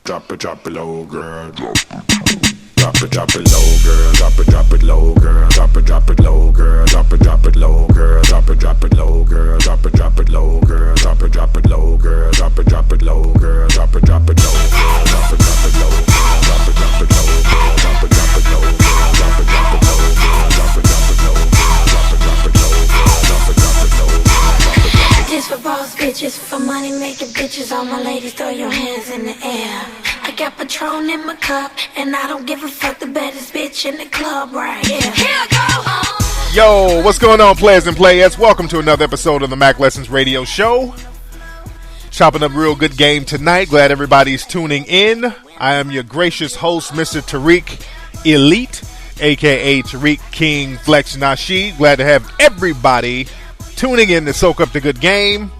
Drop it low, girl. Drop it low, girl. Drop it low, girl. Drop it low, girl. Drop it low, girl. Drop it low, girl. Drop it low, girl. Drop it low, girl. Drop it low, girl. Drop it low, girl. Drop it low, girl. Drop it low, girl. Drop it low, girl. Drop it low, girl. Drop it low, girl. Drop it low, girl. This for boss bitches, for money making bitches. All my ladies, throw your hands in the air. I got Patron in my cup, and I don't give a fuck. The baddest bitch in the club right here. Here I go. Yo, what's going on, players and players? Welcome to another episode of the Mack Lessons Radio Show. Chopping up real good game tonight. Glad everybody's tuning in. I am your gracious host, Mr. Tariq Elite, a.k.a. Tariq King Flex Nasheed. Glad to have everybody tuning in to soak up the good game.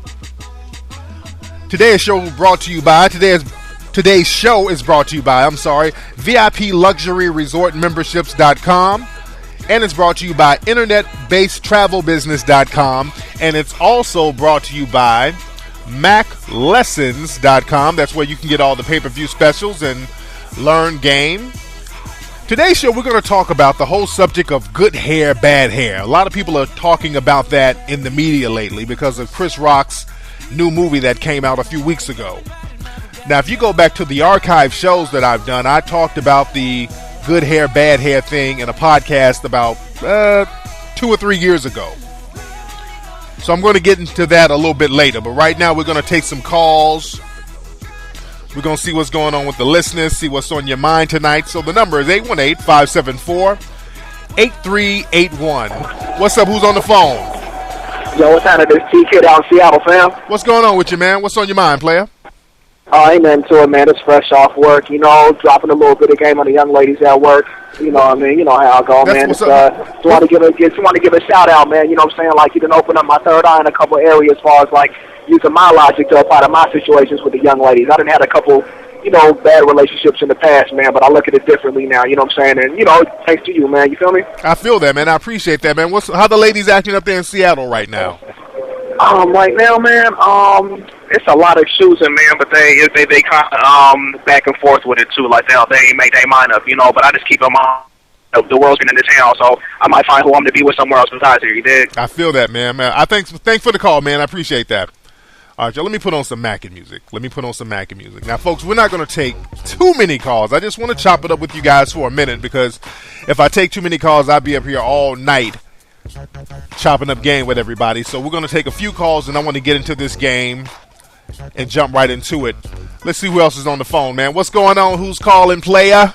Today's show is brought to you by VIP Luxury Resort Memberships.com, and it's brought to you by InternetBasedTravelBusiness.com, and it's also brought to you by MackLessons.com. That's where you can get all the pay-per-view specials and learn game. Today's show, we're going to talk about the whole subject of good hair, bad hair. A lot of people are talking about that in the media lately because of Chris Rock's new movie that came out a few weeks ago. Now, if you go back to the archive shows that I've done, I talked about the good hair, bad hair thing in a podcast about 2 or 3 years ago. So I'm going to get into that a little bit later. But right now, we're going to take some calls. We're going to see what's going on with the listeners, see what's on your mind tonight. So the number is 818-574-8381. What's up? Who's on the phone? Yo, what's happening? This T-Kid out in Seattle, fam. What's going on with you, man? What's on your mind, player? Ain't nothing to it, man. It's fresh off work, dropping a little bit of game on the young ladies at work. You know what I mean? You know how I go, man. Just want to give a shout out, man. You know what I'm saying? Like, you done opened up my third eye in a couple areas as far as, like, using my logic to apply to my situations with the young ladies. I done had a couple, bad relationships in the past, man, but I look at it differently now, you know what I'm saying? And, thanks to you, man. You feel me? I feel that, man. I appreciate that, man. How the ladies acting up there in Seattle right now? Right now, man, it's a lot of choosing, man, but they kind of back and forth with it too. Like they make their mind up, But I just keep them on. The world's getting into town, so I might find who I'm to be with somewhere else besides here. You dig? I feel that, man. I thanks for the call, man. I appreciate that. All right, y'all, let me put on some Mackin music. Now, folks, we're not going to take too many calls. I just want to chop it up with you guys for a minute because if I take too many calls, I'll be up here all night chopping up game with everybody. So we're going to take a few calls, and I want to get into this game and jump right into it. Let's see who else is on the phone, man. What's going on? Who's calling, player?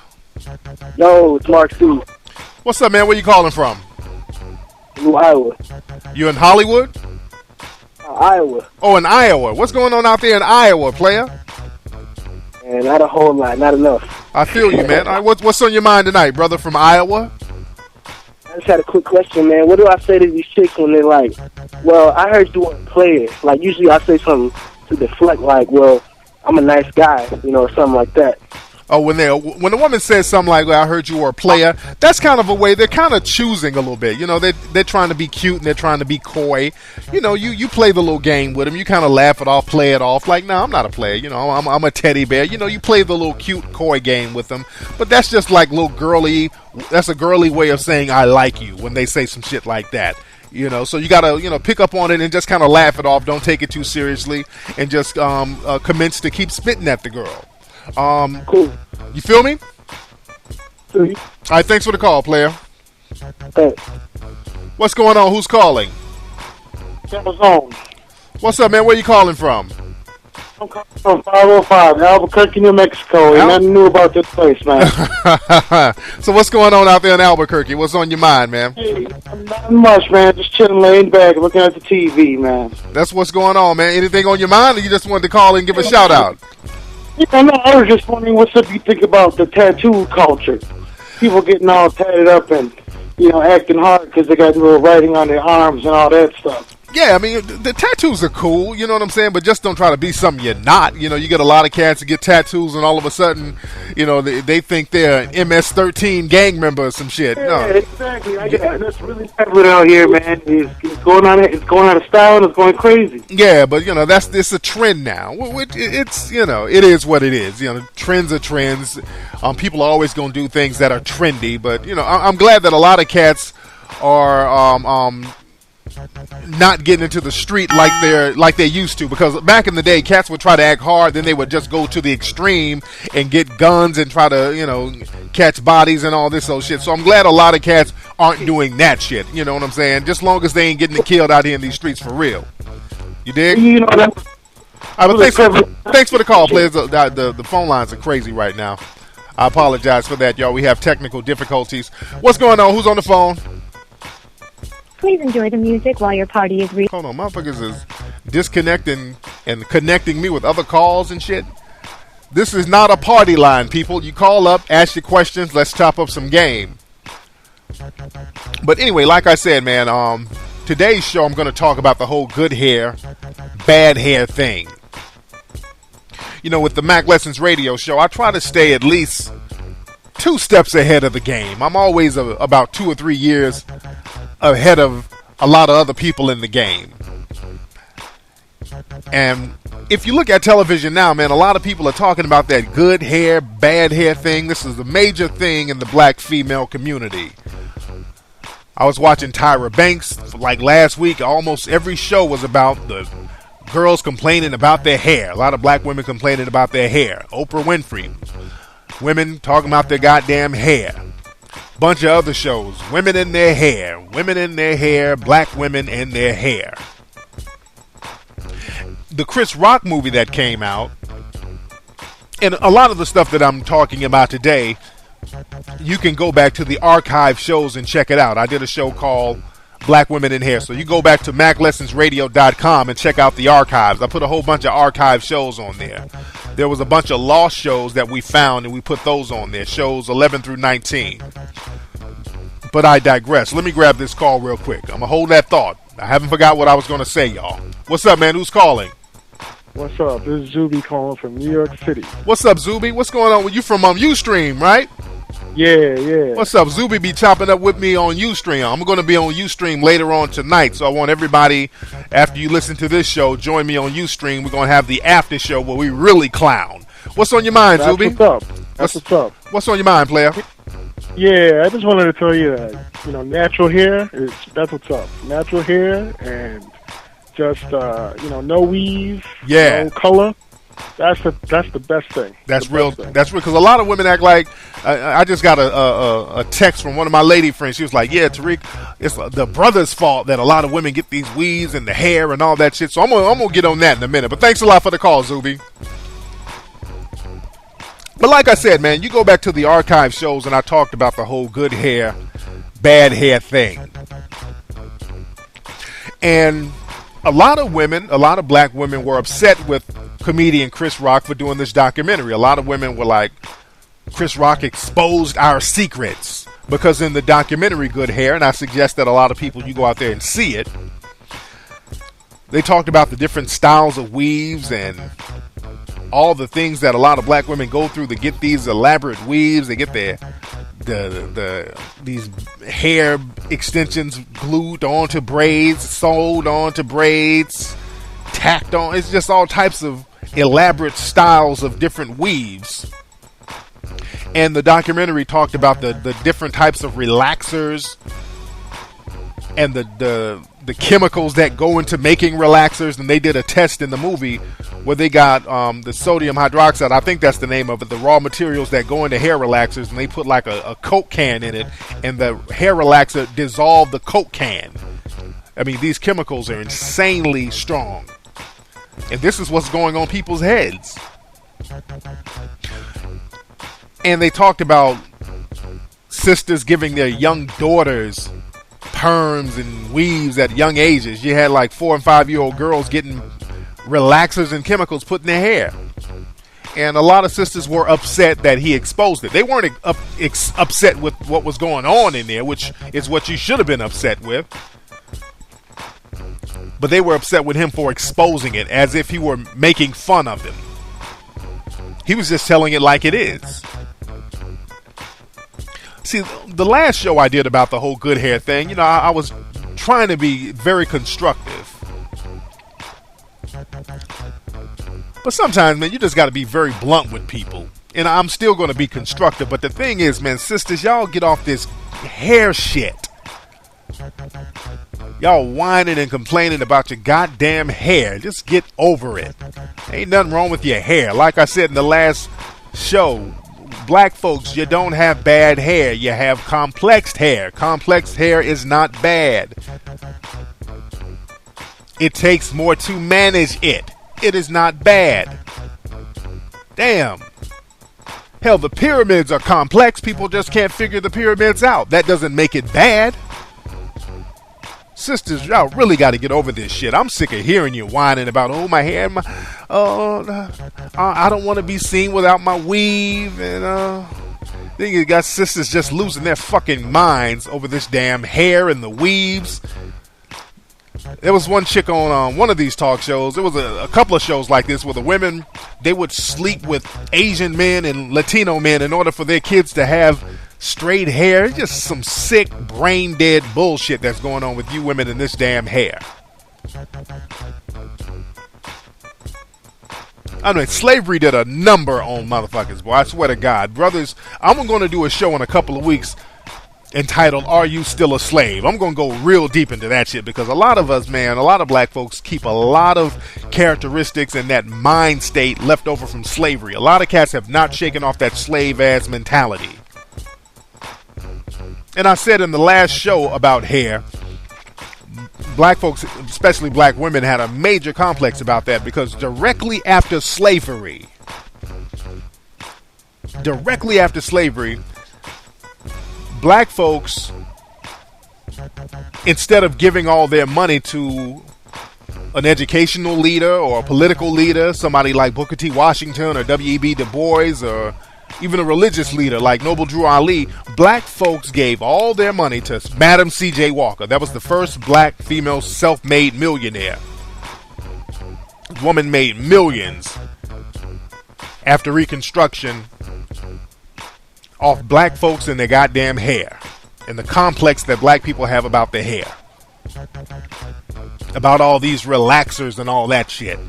Yo, it's Mark C. What's up, man? Where you calling from? New Iowa. You in Hollywood? Iowa. Oh, in Iowa. What's going on out there in Iowa, player? And not a whole lot, not enough. I feel you, man. All right, what's on your mind tonight, brother, from Iowa? I just had a quick question, man. What do I say to these chicks when they're like, well, I heard you want to play it. Like, usually I say something to deflect, like, well, I'm a nice guy, something like that. Oh, when a woman says something like, well, I heard you were a player, that's kind of a way, they're kind of choosing a little bit. They're trying to be cute and they're trying to be coy. You play the little game with them. You kind of laugh it off, play it off. Like, no, I'm not a player. I'm a teddy bear. You play the little cute, coy game with them. But that's just like that's a girly way of saying I like you when they say some shit like that. So you got to, pick up on it and just kind of laugh it off. Don't take it too seriously and just commence to keep spitting at the girl. Cool. You feel me? All right, thanks for the call, player. Thanks. What's going on? Who's calling? What's up, man? Where you calling from? I'm calling from 505, Albuquerque, New Mexico. Ain't nothing new about this place, man. So what's going on out there in Albuquerque? What's on your mind, man? Hey, not much, man. Just chilling, laying back, looking at the TV, man. That's what's going on, man. Anything on your mind, or you just wanted to call and give a shout out? Yeah, no, I was just wondering what's up you think about the tattoo culture. People getting all tatted up and, acting hard because they got little writing on their arms and all that stuff. Yeah, I mean, the tattoos are cool, you know what I'm saying? But just don't try to be something you're not. You know, you get a lot of cats that get tattoos and all of a sudden, you know, they think they're an MS-13 gang member or some shit. Yeah, no. Exactly. That's really prevalent out here, man. It's going out of style and it's going crazy. Yeah, but, you know, it's a trend now. It's, you know, it is what it is. You know, trends are trends. People are always going to do things that are trendy. But, you know, I'm glad that a lot of cats are not getting into the street like they used to, because back in the day cats would try to act hard, then they would just go to the extreme and get guns and try to, you know, catch bodies and all this old shit. So I'm glad a lot of cats aren't doing that shit, you know what I'm saying? Just long as they ain't getting killed out here in these streets for real. You dig? You know that. Thanks for the call, players. The phone lines are crazy right now. I apologize for that, y'all. We have technical difficulties. What's going on? Who's on the phone? Please enjoy the music while your party is Hold on, motherfuckers is disconnecting and connecting me with other calls and shit. This is not a party line, people. You call up, ask your questions, let's chop up some game. But anyway, like I said, man, today's show I'm going to talk about the whole good hair, bad hair thing. You know, with the Mack Lessons Radio show, I try to stay at least 2 steps ahead of the game. I'm always about 2 or 3 years ahead of a lot of other people in the game. And if you look at television now, man, a lot of people are talking about that good hair, bad hair thing. This is a major thing in the black female community. I was watching Tyra Banks like last week. Almost every show was about the girls complaining about their hair. A lot of black women complaining about their hair. Oprah Winfrey. Women talking about their goddamn hair. Bunch of other shows. Women in their hair, black women in their hair. The Chris Rock movie that came out, and a lot of the stuff that I'm talking about today, you can go back to the archive shows and check it out. I did a show called Black Women in Hair. So you go back to MackLessonsRadio.com and check out the archives. I put a whole bunch of archive shows on there. There was a bunch of lost shows that we found, and we put those on there, shows 11 through 19. But I digress. Let me grab this call real quick. I'm going to hold that thought. I haven't forgot what I was going to say, y'all. What's up, man? Who's calling? What's up? This is Zuby calling from New York City. What's up, Zuby? What's going on with you from Ustream, right? Yeah. What's up? Zuby be chopping up with me on Ustream. I'm going to be on Ustream later on tonight, so I want everybody, after you listen to this show, join me on Ustream. We're going to have the after show where we really clown. What's on your mind, That's Zuby? What's up? What's on your mind, player? Yeah, I just wanted to tell you that, you know, natural hair, that's what's up. Natural hair and just, you know, no weave, no color. That's the best thing. That's real. That's real. Because a lot of women act like. I just got a text from one of my lady friends. She was like, "Yeah, Tariq, it's the brother's fault that a lot of women get these weaves and the hair and all that shit." So I'm gonna get on that in a minute. But thanks a lot for the call, Zuby. But like I said, man, you go back to the archive shows and I talked about the whole good hair, bad hair thing. And a lot of black women were upset with comedian Chris Rock for doing this documentary. A lot of women were like, Chris Rock exposed our secrets. Because in the documentary Good Hair, and I suggest that a lot of people, you go out there and see it, they talked about the different styles of weaves and all the things that a lot of black women go through to get these elaborate weaves. They get these hair extensions glued onto braids, sewed onto braids, tacked on. It's just all types of elaborate styles of different weaves. And the documentary talked about the different types of relaxers and the chemicals that go into making relaxers. And they did a test in the movie where they got the sodium hydroxide, I think that's the name of it, the raw materials that go into hair relaxers, and they put like a Coke can in it, and the hair relaxer dissolved the Coke can. I mean, these chemicals are insanely strong. And this is what's going on people's heads. And they talked about sisters giving their young daughters perms and weaves at young ages. You had like 4 and 5 year old girls getting relaxers and chemicals put in their hair. And a lot of sisters were upset that he exposed it. They weren't upset with what was going on in there, which is what you should have been upset with. but they were upset with him for exposing it as if he were making fun of them. He was just telling it like it is. See, the last show I did about the whole good hair thing, I was trying to be very constructive. But sometimes, man, you just got to be very blunt with people. And I'm still going to be constructive. But the thing is, man, sisters, y'all get off this hair shit. Y'all whining and complaining about your goddamn hair. Just get over it. Ain't nothing wrong with your hair. Like I said in the last show, black folks, you don't have bad hair. You have complexed hair. Complex hair is not bad. It takes more to manage it. It is not bad. Damn. Hell, the pyramids are complex. People just can't figure the pyramids out. That doesn't make it bad. Sisters, y'all really got to get over this shit. I'm sick of hearing you whining about, my hair, I don't want to be seen without my weave. And then you got sisters just losing their fucking minds over this damn hair and the weaves. There was one chick on one of these talk shows. There was a couple of shows like this where the women, they would sleep with Asian men and Latino men in order for their kids to have straight hair. It's just some sick, brain-dead bullshit that's going on with you women in this damn hair. I mean, slavery did a number on motherfuckers, boy. I swear to God. Brothers, I'm going to do a show in a couple of weeks entitled, Are You Still a Slave? I'm going to go real deep into that shit because a lot of us, man, a lot of black folks keep a lot of characteristics and that mind state left over from slavery. A lot of cats have not shaken off that slave-ass mentality. And I said in the last show about hair, black folks, especially black women, had a major complex about that because directly after slavery, black folks, instead of giving all their money to an educational leader or a political leader, somebody like Booker T. Washington or W.E.B. Du Bois or even a religious leader like Noble Drew Ali, black folks gave all their money to Madam C.J. Walker. That was the first black female self-made millionaire. Woman made millions after Reconstruction off black folks and their goddamn hair and the complex that black people have about their hair, about all these relaxers and all that shit.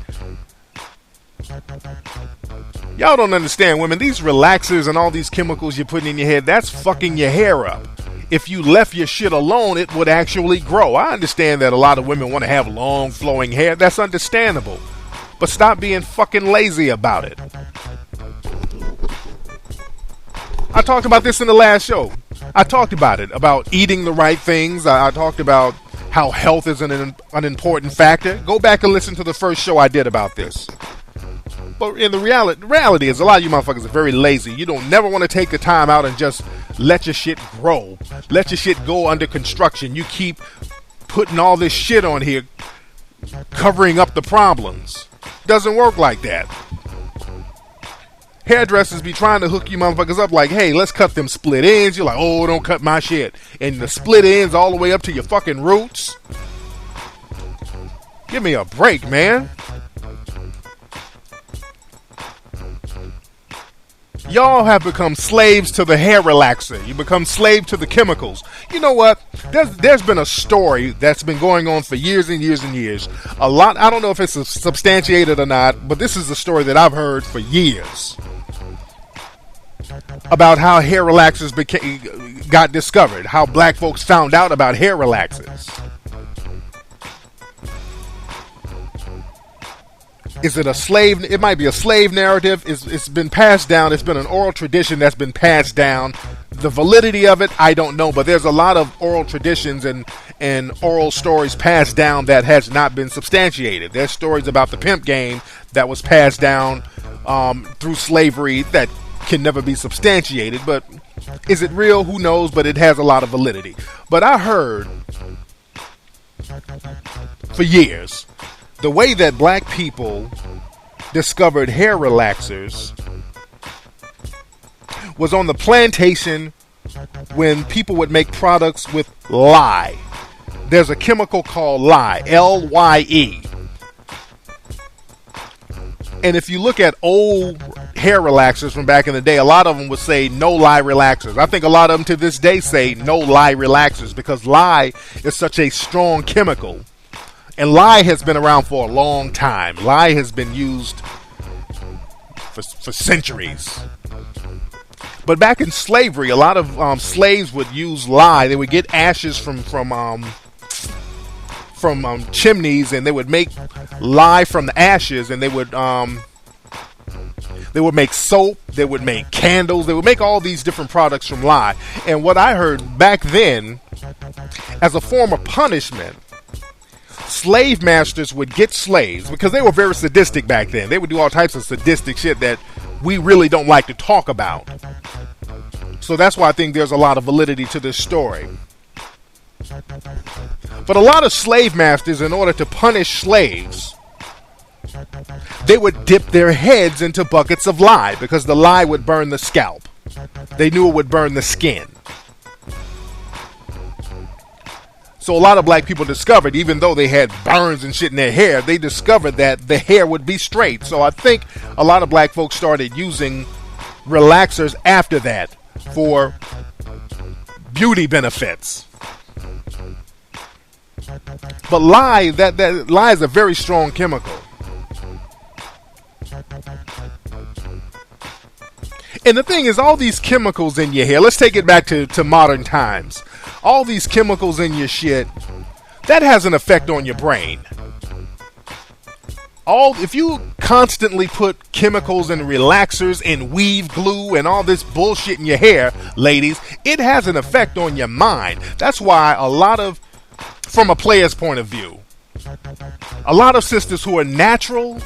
Y'all don't understand, women. These relaxers and all these chemicals you're putting in your head, that's fucking your hair up. If you left your shit alone, it would actually grow. I understand that a lot of women want to have long flowing hair. That's understandable. But stop being fucking lazy about it. I talked about this in the last show. I talked about it, about eating the right things. I talked about how health is an important factor. Go back and listen to the first show I did about this. But in the reality is a lot of you motherfuckers are very lazy. You don't never want to take the time out and just let your shit grow. Let your shit go under construction. You keep putting all this shit on here, covering up the problems. Doesn't work like that. Hairdressers be trying to hook you motherfuckers up like, hey, let's cut them split ends. You're like, oh, don't cut my shit. And the split ends all the way up to your fucking roots. Give me a break, man. Y'all have become slaves to the hair relaxer. You become slave to the chemicals. You know what? There's been a story that's been going on for years and years and years. A lot, I don't know if it's substantiated or not, but this is a story that I've heard for years about how hair relaxers got discovered, how black folks found out about hair relaxers. Is it a slave? It might be a slave narrative. It's been passed down. It's been an oral tradition that's been passed down. The validity of it, I don't know. But there's a lot of oral traditions and oral stories passed down that has not been substantiated. There's stories about the pimp game that was passed down through slavery that can never be substantiated. But is it real? Who knows? But it has a lot of validity. But I heard for years the way that black people discovered hair relaxers was on the plantation when people would make products with lye. there's a chemical called lye, L-Y-E. And if you look at old hair relaxers from back in the day, a lot of them would say no lye relaxers. I think a lot of them to this day say no lye relaxers because lye is such a strong chemical. And lye has been around for a long time. Lye has been used for centuries. But back in slavery, a lot of slaves would use lye. They would get ashes from chimneys, and they would make lye from the ashes, and they would make soap, they would make candles, they would make all these different products from lye. And what I heard back then, as a form of punishment, slave masters would get slaves, because they were very sadistic back then. They would do all types of sadistic shit that we really don't like to talk about. So that's why I think there's a lot of validity to this story. But a lot of slave masters, in order to punish slaves, they would dip their heads into buckets of lye, because the lye would burn the scalp. They knew it would burn the skin. So a lot of black people discovered, even though they had burns and shit in their hair, they discovered that the hair would be straight. So I think a lot of black folks started using relaxers after that for beauty benefits. But lye, that lye is a very strong chemical. And the thing is, all these chemicals in your hair, let's take it back to modern times. All these chemicals in your shit, that has an effect on your brain. If you constantly put chemicals and relaxers and weave glue and all this bullshit in your hair, ladies, it has an effect on your mind. That's why from a player's point of view, a lot of sisters who are natural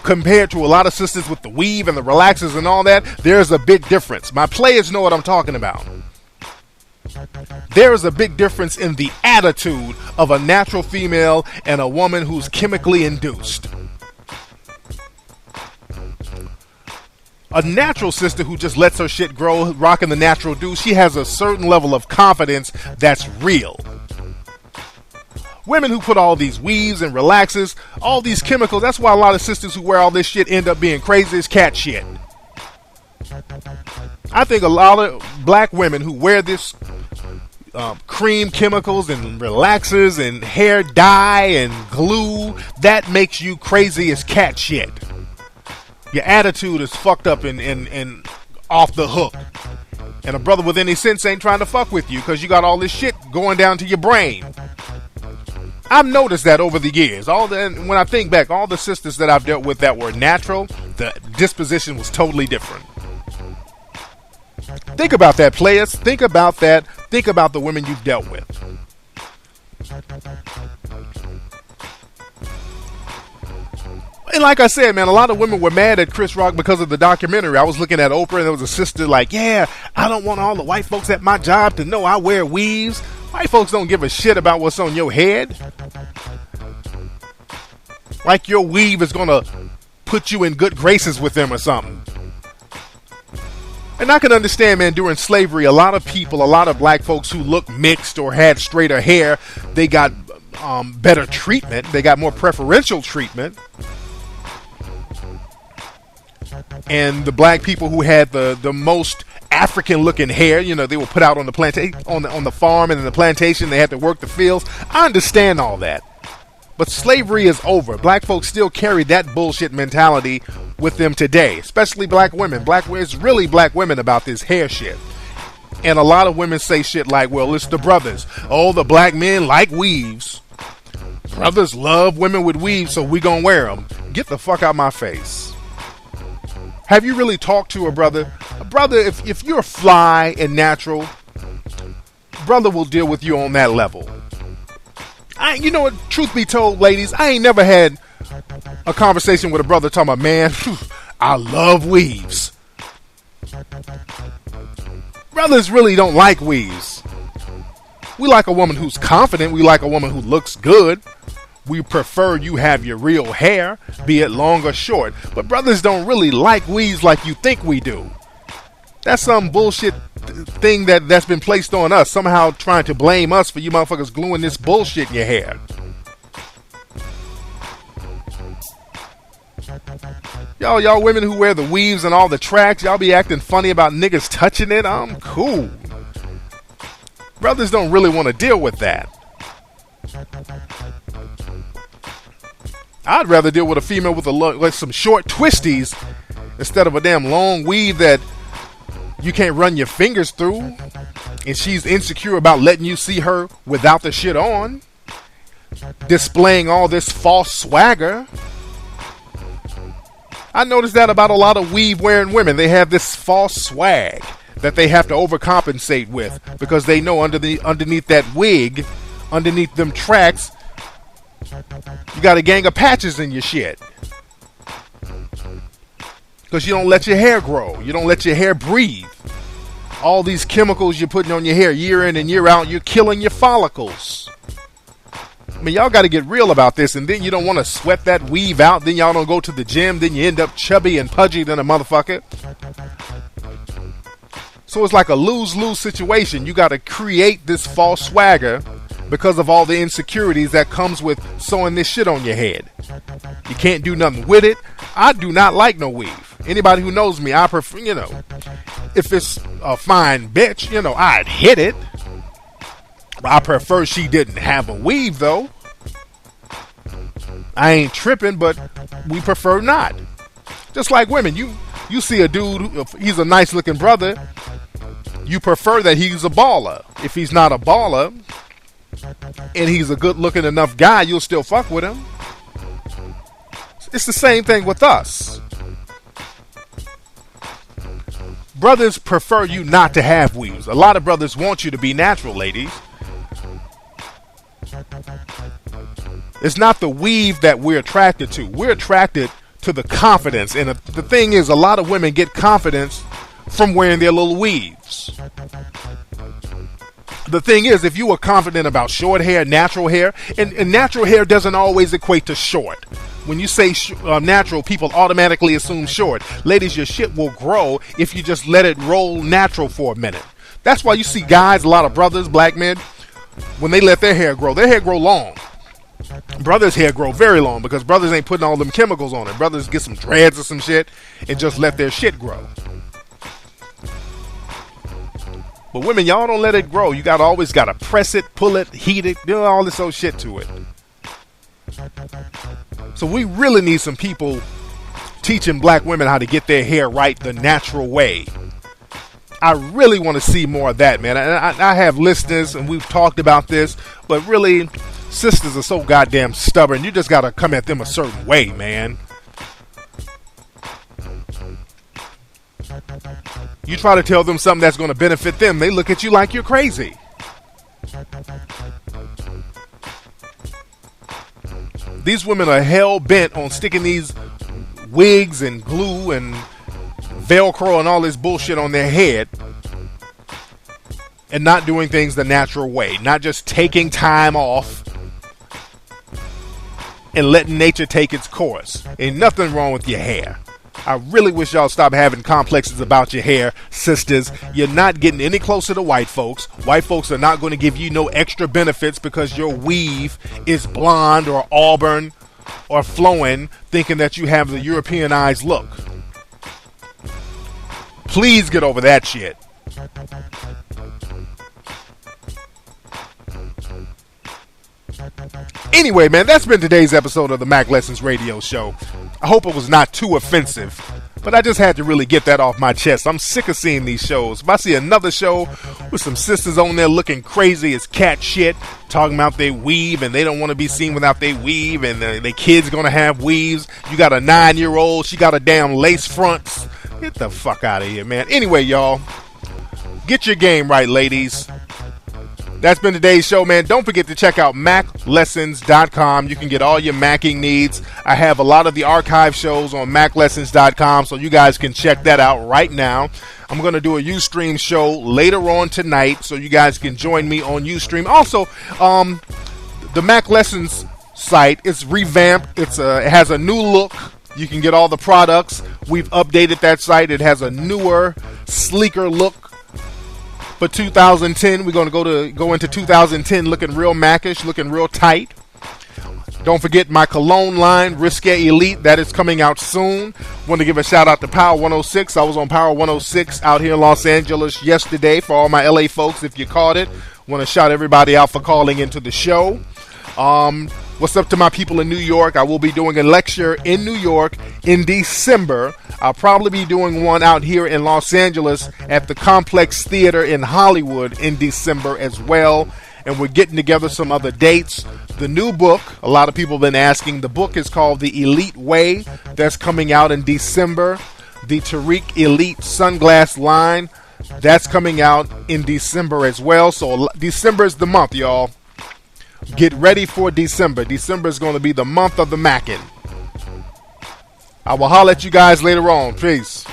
compared to a lot of sisters with the weave and the relaxers and all that, there's a big difference. My players know what I'm talking about. There is a big difference in the attitude of a natural female and a woman who's chemically induced. A natural sister who just lets her shit grow, rocking the natural do, she has a certain level of confidence that's real. Women who put all these weaves and relaxers, all these chemicals, that's why a lot of sisters who wear all this shit end up being crazy as cat shit. I think a lot of black women who wear this cream chemicals and relaxers and hair dye and glue, that makes you crazy as cat shit. Your attitude is fucked up and off the hook. And a brother with any sense ain't trying to fuck with you because you got all this shit going down to your brain. I've noticed that over the years. When I think back, all the sisters that I've dealt with that were natural, the disposition was totally different. Think about that, players. Think about that. Think about the women you've dealt with. And like I said, man, a lot of women were mad at Chris Rock because of the documentary. I was looking at Oprah, and there was a sister like, yeah, I don't want all the white folks at my job to know I wear weaves. White folks don't give a shit about what's on your head. Like your weave is going to put you in good graces with them or something. And I can understand, man, during slavery, a lot of people, a lot of black folks who looked mixed or had straighter hair, they got better treatment. They got more preferential treatment. And the black people who had the most African-looking hair, you know, they were put out on the plantation, on the farm and in the plantation. They had to work the fields. I understand all that. But slavery is over. Black folks still carry that bullshit mentality with them today, especially black women. It's really black women about this hair shit. And a lot of women say shit like, well, it's the brothers. Oh, the black men like weaves. Brothers love women with weaves, so we gonna wear them. Get the fuck out my face. Have you really talked to a brother? A brother, if you're fly and natural, brother will deal with you on that level. You know what, truth be told, ladies, I ain't never had a conversation with a brother talking about, man, I love weaves. Brothers really don't like weaves. We like a woman who's confident. We like a woman who looks good. We prefer you have your real hair, be it long or short. But brothers don't really like weaves like you think we do. That's some bullshit thing that's been placed on us, somehow trying to blame us for you motherfuckers gluing this bullshit in your hair. Y'all women who wear the weaves and all the tracks, y'all be acting funny about niggas touching it. I'm cool. Brothers don't really want to deal with that. I'd rather deal with a female with some short twisties instead of a damn long weave that you can't run your fingers through, and she's insecure about letting you see her without the shit on, displaying all this false swagger. I noticed that about a lot of weave-wearing women. They have this false swag that they have to overcompensate with because they know underneath that wig, underneath them tracks, you got a gang of patches in your shit. Because you don't let your hair grow. You don't let your hair breathe. All these chemicals you're putting on your hair year in and year out, you're killing your follicles. I mean, y'all got to get real about this, and then you don't want to sweat that weave out. Then y'all don't go to the gym. Then you end up chubby and pudgy than a motherfucker. So it's like a lose-lose situation. You got to create this false swagger because of all the insecurities that comes with sewing this shit on your head. You can't do nothing with it. I do not like no weave. Anybody who knows me, I prefer, if it's a fine bitch, I'd hit it. I prefer she didn't have a weave, though. I ain't tripping, but we prefer not. Just like women, you see a dude, he's a nice looking brother, you prefer that he's a baller. If he's not a baller and he's a good looking enough guy, you'll still fuck with him. It's the same thing with us. Brothers prefer you not to have weaves. A lot of brothers want you to be natural, ladies. It's not the weave that we're attracted to. We're attracted to the confidence. And the thing is, a lot of women get confidence from wearing their little weaves. The thing is, if you are confident about short hair, natural hair, and natural hair doesn't always equate to short. When you say natural, people automatically assume short. Ladies, your shit will grow if you just let it roll natural for a minute. That's why you see guys, a lot of brothers, black men, when they let their hair grow long. Brothers' hair grow very long because brothers ain't putting all them chemicals on it. Brothers get some dreads or some shit and just let their shit grow. But women, y'all don't let it grow. You always gotta press it, pull it, heat it, do all this old shit to it. So we really need some people teaching black women how to get their hair right the natural way. I really want to see more of that, man. I have listeners, and we've talked about this, but really, sisters are so goddamn stubborn. You just got to come at them a certain way, man. You try to tell them something that's going to benefit them, they look at you like you're crazy. These women are hell-bent on sticking these wigs and glue and Velcro and all this bullshit on their head and not doing things the natural way. Not just taking time off and letting nature take its course. Ain't nothing wrong with your hair. I really wish y'all stop having complexes about your hair, sisters. You're not getting any closer to white folks. White folks are not going to give you no extra benefits because your weave is blonde or auburn or flowing, thinking that you have the Europeanized look. Please get over that shit. Anyway, man, that's been today's episode of the Mack Lessons Radio Show. I hope it was not too offensive, but I just had to really get that off my chest. I'm sick of seeing these shows. If I see another show with some sisters on there looking crazy as cat shit, talking about they weave and they don't want to be seen without they weave, and their kids gonna have weaves. You got a 9-year-old, she got a damn lace fronts. Get the fuck out of here, man. Anyway, y'all, get your game right, ladies. That's been today's show, man. Don't forget to check out MackLessons.com. You can get all your Macking needs. I have a lot of the archive shows on MackLessons.com, so you guys can check that out right now. I'm going to do a Ustream show later on tonight, so you guys can join me on Ustream. Also, the Mack Lessons site is revamped. It has a new look. You can get all the products. We've updated that site. It has a newer, sleeker look. for 2010. We're going to go into 2010 looking real Mackish, looking real tight. Don't forget my cologne line, Risque Elite. That is coming out soon. Want to give a shout out to Power 106. I was on Power 106 out here in Los Angeles yesterday for all my LA folks. If you caught it, want to shout everybody out for calling into the show. What's up to my people in New York? I will be doing a lecture in New York in December. I'll probably be doing one out here in Los Angeles at the Complex Theater in Hollywood in December as well. And we're getting together some other dates. The new book, a lot of people have been asking, the book is called The Elite Way. That's coming out in December. The Tariq Elite Sunglass line, that's coming out in December as well. So December is the month, y'all. Get ready for December. December is going to be the month of the Mackin'. I will holler at you guys later on. Peace.